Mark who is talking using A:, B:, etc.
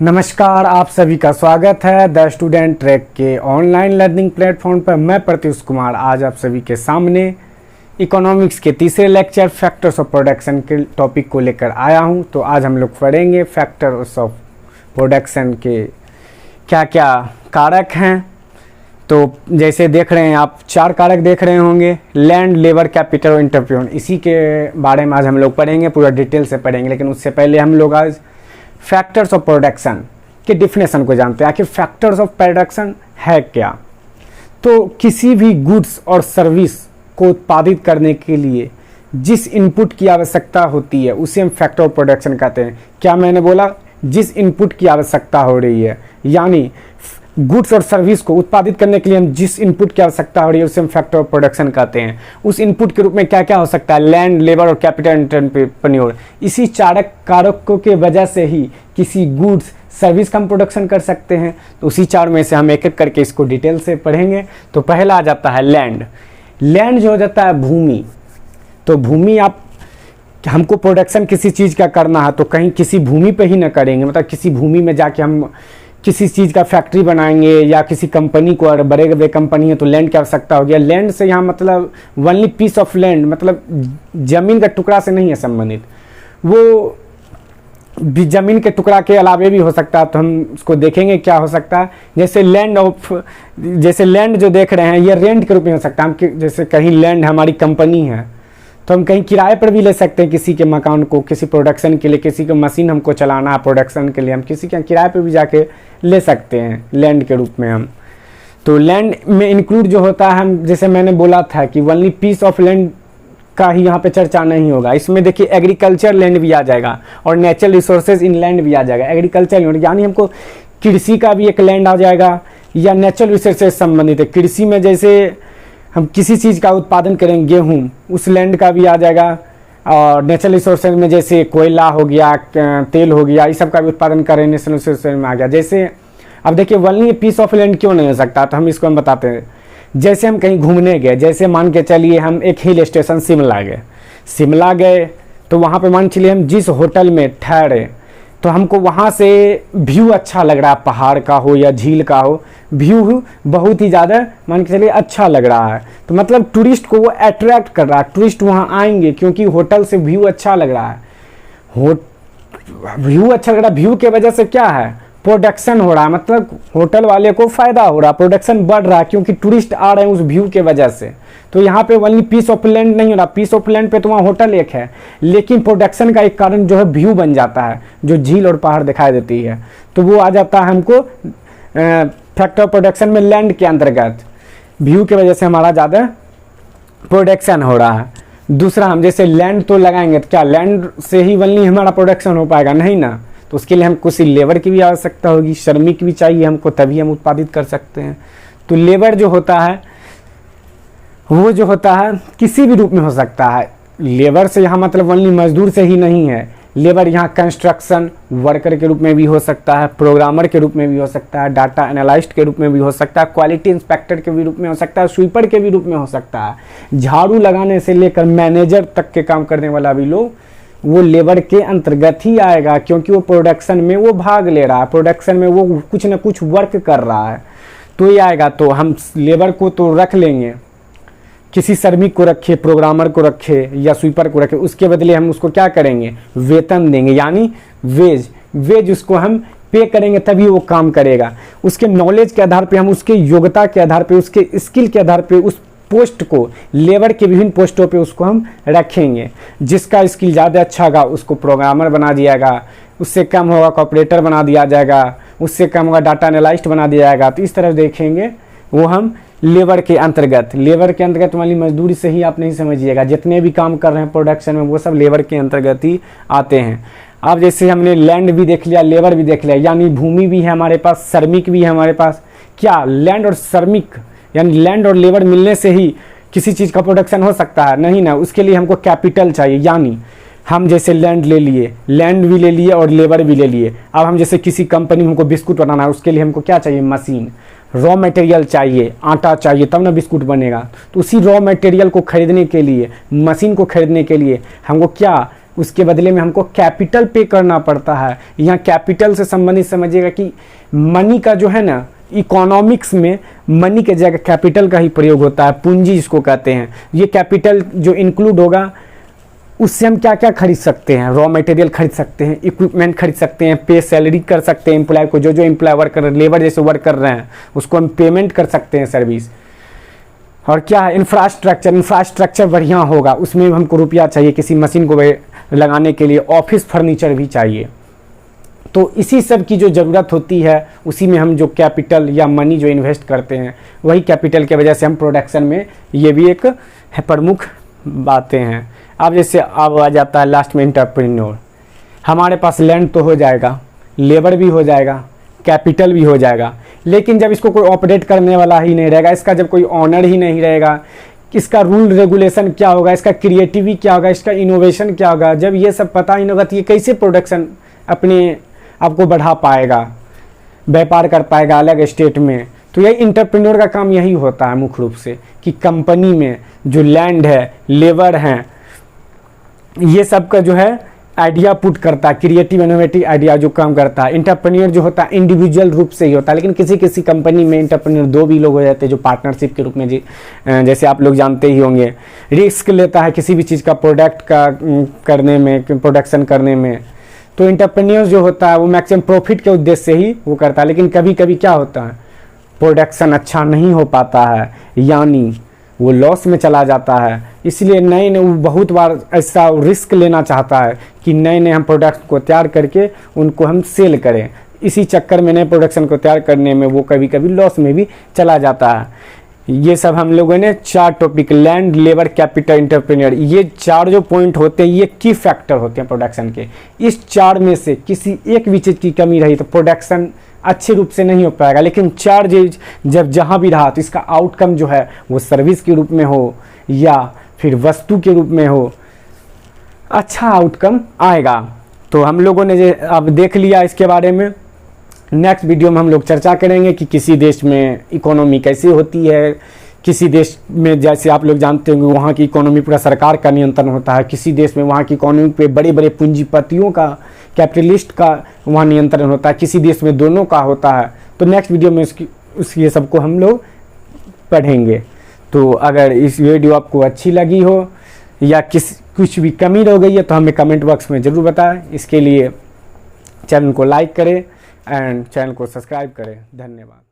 A: नमस्कार, आप सभी का स्वागत है द स्टूडेंट ट्रैक के ऑनलाइन लर्निंग प्लेटफॉर्म पर। मैं प्रत्युष कुमार आज आप सभी के सामने इकोनॉमिक्स के तीसरे लेक्चर फैक्टर्स ऑफ प्रोडक्शन के टॉपिक को लेकर आया हूं। तो आज हम लोग पढ़ेंगे फैक्टर्स ऑफ प्रोडक्शन के क्या क्या कारक हैं। तो जैसे देख रहे हैं आप, 4 कारक देख रहे होंगे, लैंड, लेबर, कैपिटल और एंटरप्रेन्योर। इसी के बारे में आज हम लोग पढ़ेंगे, पूरा डिटेल से पढ़ेंगे। लेकिन उससे पहले हम लोग आज फैक्टर्स ऑफ प्रोडक्शन के डिफिनेशन को जानते हैं। आखिर फैक्टर्स ऑफ प्रोडक्शन है क्या? तो किसी भी गुड्स और सर्विस को उत्पादित करने के लिए जिस इनपुट की आवश्यकता होती है उसे हम फैक्टर ऑफ प्रोडक्शन कहते हैं। क्या मैंने बोला? जिस इनपुट की आवश्यकता हो रही है, यानी गुड्स और सर्विस को उत्पादित करने के लिए हम जिस इनपुट की आवश्यकता हो रही है उसे हम फैक्टर ऑफ प्रोडक्शन कहते हैं। उस इनपुट के रूप में क्या क्या हो सकता है? लैंड, लेबर और कैपिटल एंटरप्रेन्योर। इसी 4 कारकों के वजह से ही किसी गुड्स सर्विस का हम प्रोडक्शन कर सकते हैं। तो उसी 4 में से हम एक एक करके इसको डिटेल से पढ़ेंगे। तो पहला आ जाता है लैंड। लैंड जो हो जाता है भूमि। तो भूमि, आप हमको प्रोडक्शन किसी चीज़ का करना है तो कहीं किसी भूमि पे ही ना करेंगे। मतलब किसी भूमि में जाके हम किसी चीज़ का फैक्ट्री बनाएंगे या किसी कंपनी को, और बड़े बड़े कंपनी है तो लैंड की आवश्यकता होगी। लैंड से यहाँ मतलब ओनली पीस ऑफ लैंड, मतलब ज़मीन का टुकड़ा से नहीं है संबंधित, वो भी ज़मीन के टुकड़ा के अलावे भी हो सकता है। तो हम उसको देखेंगे क्या हो सकता है। जैसे लैंड जो देख रहे हैं ये रेंट के रूप में हो सकता है। हम जैसे कहीं लैंड हमारी कंपनी है तो हम कहीं किराए पर भी ले सकते हैं किसी के मकान को, किसी प्रोडक्शन के लिए, किसी को मशीन हमको चलाना है प्रोडक्शन के लिए, हम किसी के किराए पर भी जाके ले सकते हैं लैंड के रूप में हम। तो लैंड में इंक्लूड जो होता है, हम जैसे मैंने बोला था कि ओनली पीस ऑफ लैंड का ही यहाँ पे चर्चा नहीं होगा। इसमें देखिए एग्रीकल्चर लैंड भी आ जाएगा और नेचुरल रिसोर्सेज इन लैंड भी आ जाएगा। एग्रीकल्चर लैंड यानी हमको कृषि का भी एक लैंड आ जाएगा या नेचुरल रिसोर्सेज संबंधित है। कृषि में जैसे हम किसी चीज़ का उत्पादन करेंगे, गेहूँ, उस लैंड का भी आ जाएगा। और नेचुरल रिसोर्सेज में जैसे कोयला हो गया, तेल हो गया, इस सब का भी उत्पादन करें, नेचुरल रिसोर्सेज में आ गया। जैसे अब देखिए ओनली पीस ऑफ लैंड क्यों नहीं हो सकता, तो हम इसको हम बताते हैं। जैसे हम कहीं घूमने गए, जैसे मान के चलिए हम एक हिल स्टेशन शिमला गए तो वहाँ पे मान चलिए हम जिस होटल में ठहरे तो हमको वहाँ से व्यू अच्छा लग रहा है, पहाड़ का हो या झील का हो, व्यू बहुत ही ज़्यादा मान के चलिए अच्छा लग रहा है। तो मतलब टूरिस्ट को वो अट्रैक्ट कर रहा है, टूरिस्ट वहाँ आएंगे क्योंकि होटल से व्यू अच्छा लग रहा है। व्यू अच्छा लग रहा है, व्यू के वजह से क्या है, प्रोडक्शन हो रहा है, मतलब होटल वाले को फ़ायदा हो रहा है, प्रोडक्शन बढ़ रहा है क्योंकि टूरिस्ट आ रहे हैं उस व्यू के वजह से। तो यहाँ पे ओनली पीस ऑफ लैंड नहीं हो रहा। पीस ऑफ लैंड पे तो वहाँ होटल एक है, लेकिन प्रोडक्शन का एक कारण जो है व्यू बन जाता है, जो झील और पहाड़ दिखाई देती है, तो वो आ जाता है हमको फैक्टर ऑफ प्रोडक्शन में लैंड के अंतर्गत। व्यू की वजह से हमारा ज़्यादा प्रोडक्शन हो रहा है। दूसरा, हम जैसे लैंड तो लगाएंगे तो क्या लैंड से ही ओनली हमारा प्रोडक्शन हो पाएगा? नहीं ना। तो उसके लिए हमको किसी लेबर की भी आवश्यकता होगी, श्रमिक भी चाहिए हमको, तभी हम उत्पादित कर सकते हैं। तो लेबर जो होता है वो जो होता है किसी भी रूप में हो सकता है। लेबर से यहाँ मतलब ओनली मजदूर से ही नहीं है। लेबर यहाँ कंस्ट्रक्शन वर्कर के रूप में भी हो सकता है, प्रोग्रामर के रूप में भी हो सकता है, डाटा एनालिस्ट के रूप में भी हो सकता है, क्वालिटी इंस्पेक्टर के भी रूप में हो सकता है, स्वीपर के भी रूप में हो सकता है। झाड़ू लगाने से लेकर मैनेजर तक के काम करने वाला भी लोग वो लेबर के अंतर्गत ही आएगा, क्योंकि वो प्रोडक्शन में वो भाग ले रहा है, प्रोडक्शन में वो कुछ ना कुछ वर्क कर रहा है, तो ये आएगा। तो हम लेबर को तो रख लेंगे, किसी श्रमिक को रखे, प्रोग्रामर को रखे या स्वीपर को रखे, उसके बदले हम उसको क्या करेंगे, वेतन देंगे, यानी वेज उसको हम पे करेंगे, तभी वो काम करेगा। उसके नॉलेज के आधार पे हम, उसके योग्यता के आधार पे, उसके स्किल के आधार पे उस पोस्ट को, लेबर के विभिन्न पोस्टों पे उसको हम रखेंगे। जिसका स्किल ज़्यादा अच्छा होगा उसको प्रोग्रामर बना दिया जाएगा, उससे कम होगा ऑपरेटर बना दिया जाएगा, उससे कम होगा डाटा एनालिस्ट बना दिया जाएगा। तो इस तरह देखेंगे वो हम लेबर के अंतर्गत वाली मजदूरी से ही आप नहीं समझिएगा, जितने भी काम कर रहे हैं प्रोडक्शन में वो सब लेबर के अंतर्गत ही आते हैं। अब जैसे हमने लैंड भी देख लिया, लेबर भी देख लिया, यानी भूमि भी है हमारे पास, श्रमिक भी है हमारे पास। क्या लैंड और श्रमिक यानी लैंड और लेबर मिलने से ही किसी चीज़ का प्रोडक्शन हो सकता है? नहीं ना। उसके लिए हमको कैपिटल चाहिए, यानी हम जैसे लैंड भी ले लिए और लेबर भी ले लिए। अब हम जैसे किसी कंपनी में हमको बिस्कुट बनाना है, उसके लिए हमको क्या चाहिए, मशीन, रॉ मटेरियल चाहिए, आटा चाहिए, तब ना बिस्कुट बनेगा। तो उसी रॉ मटेरियल को खरीदने के लिए, मशीन को खरीदने के लिए हमको क्या उसके बदले में हमको कैपिटल पे करना पड़ता है। यहाँ कैपिटल से संबंधित समझिएगा कि मनी का जो है ना, इकोनॉमिक्स में मनी के जगह कैपिटल का ही प्रयोग होता है, पूंजी इसको कहते हैं। ये कैपिटल जो इंक्लूड होगा उससे हम क्या क्या खरीद सकते हैं, रॉ मटेरियल खरीद सकते हैं, इक्विपमेंट खरीद सकते हैं, पे सैलरी कर सकते हैं एम्प्लॉय को, जो एम्प्लॉय वर्क कर रहे हैं, लेबर जैसे वर्क कर रहे हैं उसको हम पेमेंट कर सकते हैं सर्विस। और क्या है, इंफ्रास्ट्रक्चर बढ़िया होगा, उसमें हमको रुपया चाहिए, किसी मशीन को लगाने के लिए ऑफिस फर्नीचर भी चाहिए। तो इसी सब की जो ज़रूरत होती है उसी में हम जो कैपिटल या मनी जो इन्वेस्ट करते हैं, वही कैपिटल के वजह से हम प्रोडक्शन में, ये भी एक प्रमुख बातें हैं। अब जैसे अब आ जाता है लास्ट में एंटरप्रेन्योर। हमारे पास लैंड तो हो जाएगा, लेबर भी हो जाएगा, कैपिटल भी हो जाएगा, लेकिन जब इसको कोई ऑपरेट करने वाला ही नहीं रहेगा, इसका जब कोई ऑनर ही नहीं रहेगा, इसका रूल रेगुलेशन क्या होगा, इसका क्रिएटिविटी क्या होगा, इसका इनोवेशन क्या होगा, जब ये सब पता ही नहीं होगा तो ये कैसे प्रोडक्शन अपने आपको बढ़ा पाएगा, व्यापार कर पाएगा अलग स्टेट में। तो यही एंटरप्रेन्योर का काम यही होता है मुख्य रूप से, कि कंपनी में जो लैंड है, लेबर हैं, ये सब का जो है आइडिया पुट करता है, क्रिएटिव इनोवेटिव आइडिया जो काम करता है। एंटरप्रेन्योर जो होता है इंडिविजुअल रूप से ही होता है, लेकिन किसी किसी कंपनी में एंटरप्रेन्योर 2 भी लोग हो जाते हैं जो पार्टनरशिप के रूप में, जैसे आप लोग जानते ही होंगे, रिस्क लेता है किसी भी चीज़ का प्रोडक्ट का करने में, प्रोडक्शन करने में। तो एंटरप्रेन्योर जो होता है वो मैक्सिमम प्रॉफिट के उद्देश्य से ही वो करता है, लेकिन कभी कभी क्या होता है, प्रोडक्शन अच्छा नहीं हो पाता है, यानी वो लॉस में चला जाता है। इसलिए नए नए वो बहुत बार ऐसा रिस्क लेना चाहता है कि नए नए हम प्रोडक्ट को तैयार करके उनको हम सेल करें। इसी चक्कर में नए प्रोडक्शन को तैयार करने में वो कभी कभी लॉस में भी चला जाता है। ये सब हम लोगों ने 4 topic, land, labour, capital, entrepreneur, ये 4 जो पॉइंट होते हैं ये की फैक्टर होते हैं प्रोडक्शन के। इस 4 में से किसी एक भी चीज़ की कमी रही तो प्रोडक्शन अच्छे रूप से नहीं हो पाएगा। लेकिन 4 चीज जब जहाँ भी रहा तो इसका आउटकम जो है वो सर्विस के रूप में हो या फिर वस्तु के रूप में हो, अच्छा आउटकम आएगा। तो हम लोगों ने जो अब देख लिया इसके बारे में, नेक्स्ट वीडियो में हम लोग चर्चा करेंगे कि किसी देश में इकोनॉमी कैसे होती है। किसी देश में जैसे आप लोग जानते होंगे वहाँ की इकोनॉमी पूरा सरकार का नियंत्रण होता है, किसी देश में वहाँ की इकोनॉमी पे बड़े बड़े पूंजीपतियों का, कैपिटलिस्ट का वहाँ नियंत्रण होता है, किसी देश में दोनों का होता है। तो नेक्स्ट वीडियो में ये सबको हम लोग पढ़ेंगे। तो अगर इस वीडियो आपको अच्छी लगी हो या कुछ भी कमी रह गई है तो हमें कमेंट बॉक्स में ज़रूर बताएं। इसके लिए चैनल को लाइक करें एंड चैनल को सब्सक्राइब करें। धन्यवाद।